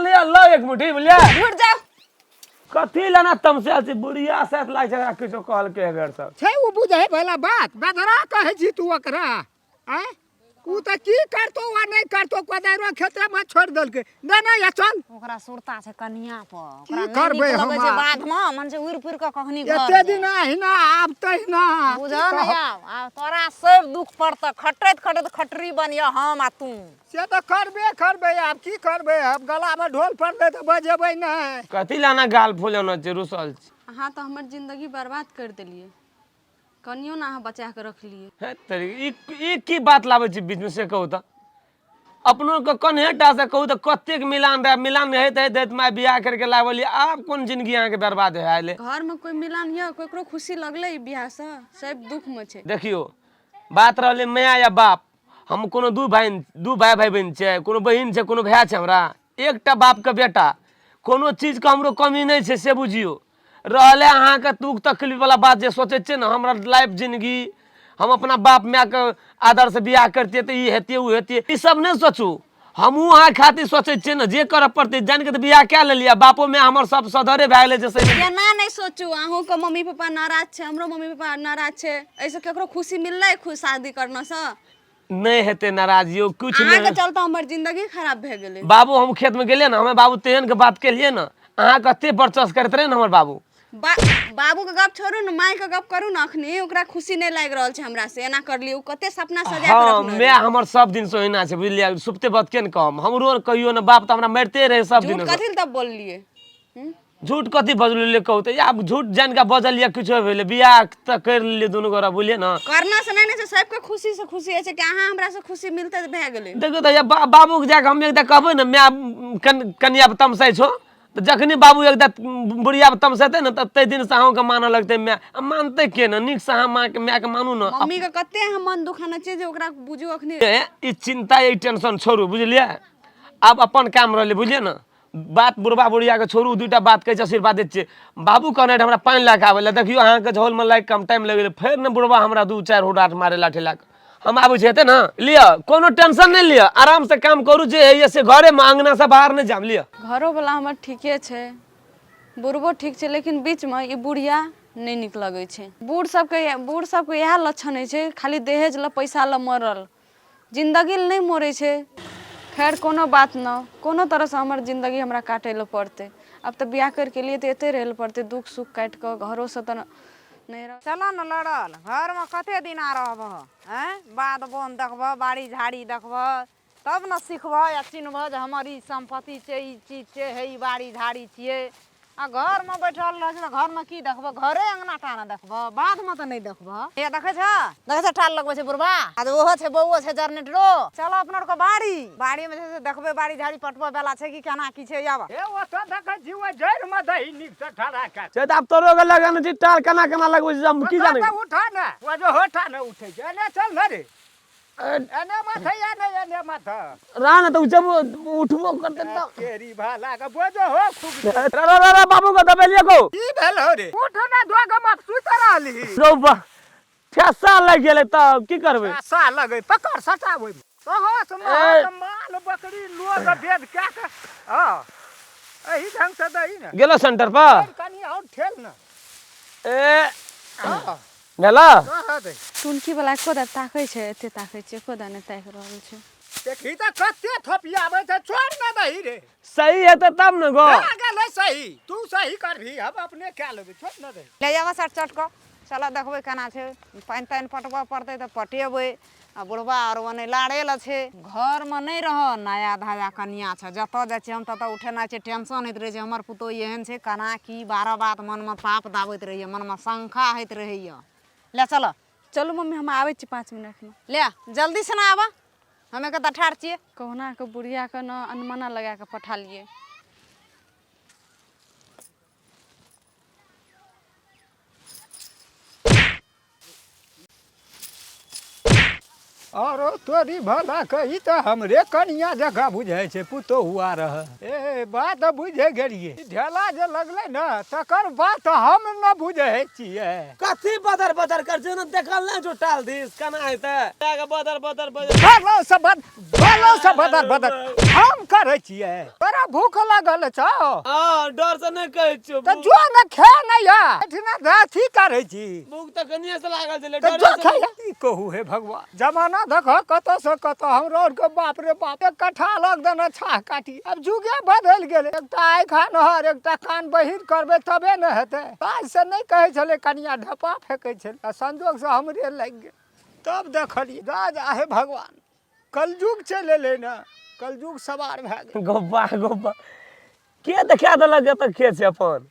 ले लो एक मुट्ठी बुलिया उठ जाओ कथी लाना तमसे से बुढ़िया साथ लाग जरा किछो कहल के अगर सब छै उ बुझै भला बात बेदरा कहै छी तू ओकरा हैं उ त की करतो वा नहीं करतो कोदारो खेते में छोड़ देलके ना या चल ओकरा सुरता छै कन्या पर की ओकरा करबै नहीं लगे छै हम बाद में मन से उड़ फिर के कखनी घर एते दिन आहिना आब तहिना बुझा नहीं आ तोरा सब दुख पड़त खटैत खटैत खटरी बनिया हम आ तू से तो करबे आब की करबे अब गला में ढोल पड़ले तो बजेबै नहीं कथी लाना गाल फुलौना छै रुसल छी अहाँ तो हमर जिंदगी बर्बाद कर दिलिए कनियो ना अहाँ बचा के रख लिए है तरी ई की बात लाबै छी बीच में से कहू त अपनो के कन्हेटा से कहू त कतेक मिलान रहे मिलान हेत मैं बियाह करके लावली आब कोन जिंदगी अहाँ के बर्बाद है आइले घर में कोई मिलन या कोकरो खुशी लगले ई बियाह से सब दुख में छै देखियो बात रहले माया या बाप हम कोनो दू भाई बहन छै कोनो बहिन छै कोनो भाई छै हमरा एकटा बाप के बेटा कोनो चीज के हमरो कमी नहीं छै से बुझियो रहले अहाँ के दुख तकलीफ वाला बात जे सोचे छै ना हमरा लाइफ जिंदगी हम अपना बाप माय के आदर से बियाह करते त ई हेतिए उ हेतिए ई सब नहीं सोचू हमहू अहाँ खातिर सोचे छियै ना जे करऽ पड़ते जान के त बियाह क्या लेलिया बापो में हमर सब सधरे भए गेले जैसे केना नहीं सोचू अहूँ के मम्मी पापा नाराज छै हमरो मम्मी पापा नाराज छै ऐसे केकरो खुशी मिलले खुश शादी करना से नहीं हेते नाराजियो कुछ अहाँ के नहीं चलते हमर जिंदगी खराब भए गेलै बाबू हम खेत में गेलिए ना हमें बाबू तेहन के बात केलिए ना अहाँ कते बरचस करते रहे ना हमर बाबू बाबू के गप छोड़ू न माय के गप करू न अखनी ओकरा खुशी नहीं लाग रहल छै हमरा से एना कर लियो कते सपना सजा के हाँ रखने मैं हमर सब दिन सोहिना छै बुझलिए सुबते बात के न कम हमरो कहियो ना बाप त हमरा मारते रहे सब दिन झूठ कथि तब बोल लिए झूठ कथी बजलिए कहू त या झूठ जान के बजलिए कुछो भेले बियाह त कर लिए दोनों गोरा बुझलिए ना करना से नहीं सबके खुशी से खुशी है कि अहाँ हमरा से खुशी मिलते त भए गेलै देखो त या बाबू के जाके हम एकदा कहबै ना मैं कन्या तमसाई छो तो जखनी बाबू एकदा बुढ़िया तमसेते ना तब ते दिन से अहूँ के मानऽ लगते मैं मानते के ना निक से अहाँ माँ के मानू ना मम्मी के कते हम मन दुखाना चाहिए ओकरा बुझू अखनी ई चिंता ई टेंशन छोड़ू बुझलिए अब अपन काम रहले बुझलिए ना बात बुढ़बा बुढ़िया के छोड़ू दूटा बात कहे आशीर्वाद दे छियै बाबू कहने हमरा पानी ला के आवे देखियो अहाँ के झोल में लाग कम टाइम लगले फिर न बुढ़बा हमरा 2-4 होडाट मारे लाठी लाग हम आबू छै ना लिया कोनो टेंशन नहीं लिया आराम से काम करू जे है से घरे में अंगना से बाहर नहीं जाम लिया घरो वाला हमर ठीके छै बुढ़बो ठीक छै लेकिन बीच में ई बुढ़िया नहीं निक लगे छै बूढ़ सबके इएह लक्षण छै खाली दहेज ल पैसा ल मरल जिंदगी ल नहीं मरे छै खैर कोनो बात न कोनो तरह से हमर जिंदगी हमरा काटे ल पड़ते अब तो बियाह करके लिए तो एते रहल पड़ते दुख सुख काट के घरों से तो नहीं रह चलो न लड़ल घर में कते दिन आ रहब हैं बाध बोन देखब बाड़ी झाड़ी देखब तब न सीखब या चिन्हब जे हमर ई संपत्ति छै ई चीज छै हे ई बाड़ी झाड़ी छियै आ घर में बैठल रह छै घर में की देखब घरे अंगना टाना देखब बाध में तो नहीं देखब ये देखे छ ठाल लगबे छै बुढ़बा आ ओहो छै बौओ छै जरनेटरो चलो अपना के बाड़ी में जे देखबे बाड़ी झाड़ी पटबे वाला छै कि केना की छै आब ए ओ त देखे छी ओ जड़ में दही निक से ठड़ा के से त अब तोरो के लगन छी टाल केना लगबै हम की जाने उठा ना वो जो होठा ना उठे छै ले चल ना रे एने माथा या नहीं एने माथा रान तो जब उठबो करते त तेरी भाला का बोझो हो खूब रा बाबू को दबेलिए को की भेल हो रे उठ ना दोग मत सुत रहली रौ ठेसा लग गेले त की करबे सा लगे पकड़ सटावे तो हो माल बकरी लोग भेद क्या के हां एही ढंग से दही ना गेलो सेंटर पर कनी और ठेल ना ए हां गेला टुनकी वाला कोदा ताकै छै एते ताकै छै कोदा ने ताक रहल छै देखी त कते थपियाबे छै छोड़ ना दही रे सही है तो तब न गो गेल सही तू सही करही हम अपने क्या लेबे छोड़ ना दही ले जावा सट को चलो देखबे केना छै पानी तानी पटबा पड़ते तो पटेबे आ बुढ़बा और ओने लाड़ेल छै घर में नहीं रह नया धाया कन्या छै जत जाय छै हम तत उठेना छै टेंशन होइत रहे छै हमर पुतो एहन छै केना की 12 बात मन में पाप दाबैत रहैय मन में शंका होइत रहैय ले चलो चलू मम्मी हम आबै छी 5 मिनट में ले जल्दी से ना आबा हमें के ठाड़ छिए कहुना के बुढ़िया के न अनमना लगा के पठा लिए और तोरी भला कही तो हमरे कनिया जगह बुझे छे पुतो हुआ रह ए बात बुझे गेलिए ढेला जे लगले न तकर बात हम न बुझे छिए कथी बदर बदर कर जे न देखल न जो टाल दिस कना है त जाके बदर बोलो सब बदर बदर हम करे छिए तोरा भूख लगल छौ हाँ डर से नहीं कहै छियो तो जो न खे नहीं है इतना अथी करे छी भूख तो कनिए से लागल छले तो डर जो से खे ई कहू हे भगवान जमाना देख कत से कत हमरा और के बाप रे बाप एक कट्ठा लग देना छाह काटी अब जुगे बदल गेले एकटा आइ खानहर एकटा कान बहिर करबे तबे न हेतै ताज से नहीं कहै छले कनिया ढपा फेंकै छले संजोग से हमरे लागि गेल तब देखली राजा हे भगवान कलयुग चल एलै न कलयुग सवार भए गेल गोब्बा गोब्बा के देखा देलक त के छै अपन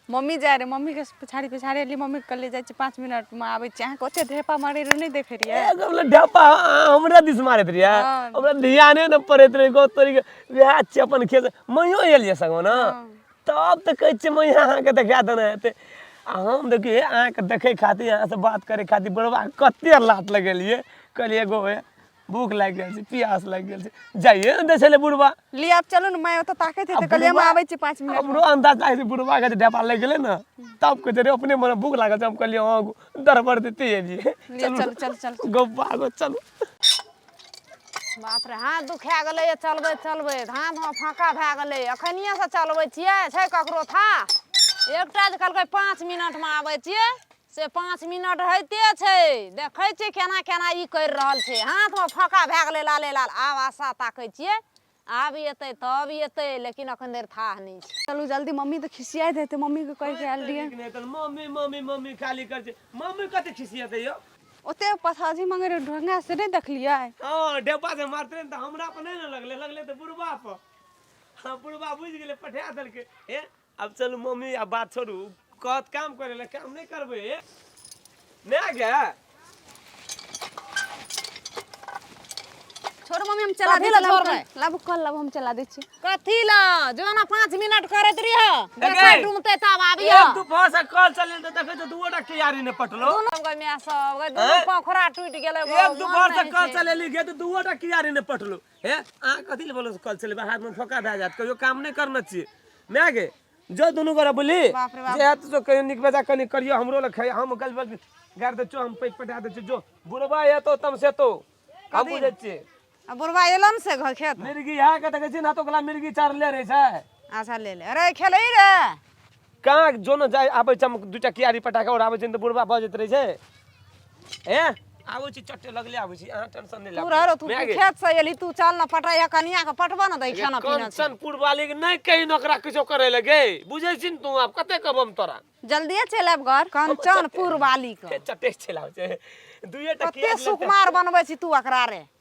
मम्मी जाए रे मम्मी के पिछाड़ी पिछाड़ी एली मम्मी कल जाए 5 मिनट में आवे छी अहाँ कते ढेपा मारे रे नहीं देखे रिए एकदम ढापा हमरा दिस मारैत रिया हाँ। हमरा ध्याने न पड़ैत रहे गो तोरी के वएह छै अपन खेत मइयो एलिए संगो न तब त कहै छै मैं अहाँ के देखा देना हेतै आ हम देखिए अहाँ के देखे खातिर अहाँ से बात करे खातिर बड़वा कते लात लगेलिए कहलिए गो भूख लाग गेल छै प्यास लाग गेल छै जाइए न देछले बुढ़वा लिए अब चलू न मैं ओत ताके थे त कहलिए हम आवे छी 5 मिनट हमरो अंदाज आइ बुढ़वा के ढेपा लग गेले न तब कहते रे अपने मन भूख लागल छै हम कहलिए हां दरबर देते एलिए लिए चल गोब्बा गो चलू बाप रे हाथ दुखा गेलै चलबै चलबै हाथ में फाका भए गेलै अखनिए से चलबै छियै छै ककरो था एकटा जे कहलकै 5 मिनट में आबै छियै से 5 मिनट होइते छै देखै छियै केना केना ई कर रहल छै हाथ में फाका भए गेलै लाले लाल आब आशा ताकै छियै आब एतै तब एतै लेकिन अखन देर था नहीं छै चलू जल्दी मम्मी तो खिसियाई देते मम्मी के कह के आल दिए मम्मी मम्मी मम्मी खाली कर छै मम्मी कते खिसियते यो ओते पथाजी मंगे रे ढंगा से नहीं देखलिए हां ढेपा से मारते त हमरा पर नहीं न लगले त बुढ़वा पर हां बुढ़वा बुझ गेले पठा देलके ए अब चलू मम्मी अब बात छोड़ू कहत काम करे ले काम नहीं करबे नहीं आ गया छोड़ मम्मी हम चला कथी दे ला छोड़बै? लब हम चला दे छी कथी ला जो ना 5 मिनट करैत रहिए गई। देखै डूमते तब आबियो एक दू भाव से कॉल चले त देखे त दुओटा कियारी ने पटलो दोनों गय में सब गय दोनों पोखरा टूट गेलै एक दू बार से कॉल चलेली गे त दुओटा कियारी ने पटलो हे आ कथि ले बोलो कॉल चले हाथ में ठोका भए जात कहियो काम नहीं करना चाहिए मैं गे जो दोनों गोरा बोली बाप रे बाप। जे हाथ तो कहीं निक बजा कनी करियो हमरो ल खाई हम गल बल गार दे चो हम पैक पटा दे जो बुढ़वा ये तो तम से तो हम बुझे छी आ बुढ़वा एलन से घर खेत मिर्गी यहाँ के देखे छी ना तो गला मिर्गी चार ले रहे छै अच्छा ले ले अरे खेलै रे कहाँ जो न जाए आबै छै हम दूटा कियारी पटाके और आबै छै त बुढ़वा बजत रहे छै ए आबै छी चट्टे लगले आबै छी अहाँ टेंशन नहीं तू रह तू खेत से एली तू चल ना पटाई कनिया के पटवा ना दै खाना पीना कंचनपुर वाली के नहीं कहीं नौकरा किछो करे लगे बुझे छी तू अब कते कहब हम तोरा जल्दी चल आब घर कंचनपुर वाली के चट्टे चलाव छै दुइटा कते सुकुमार बनबै छी तू एकरा रे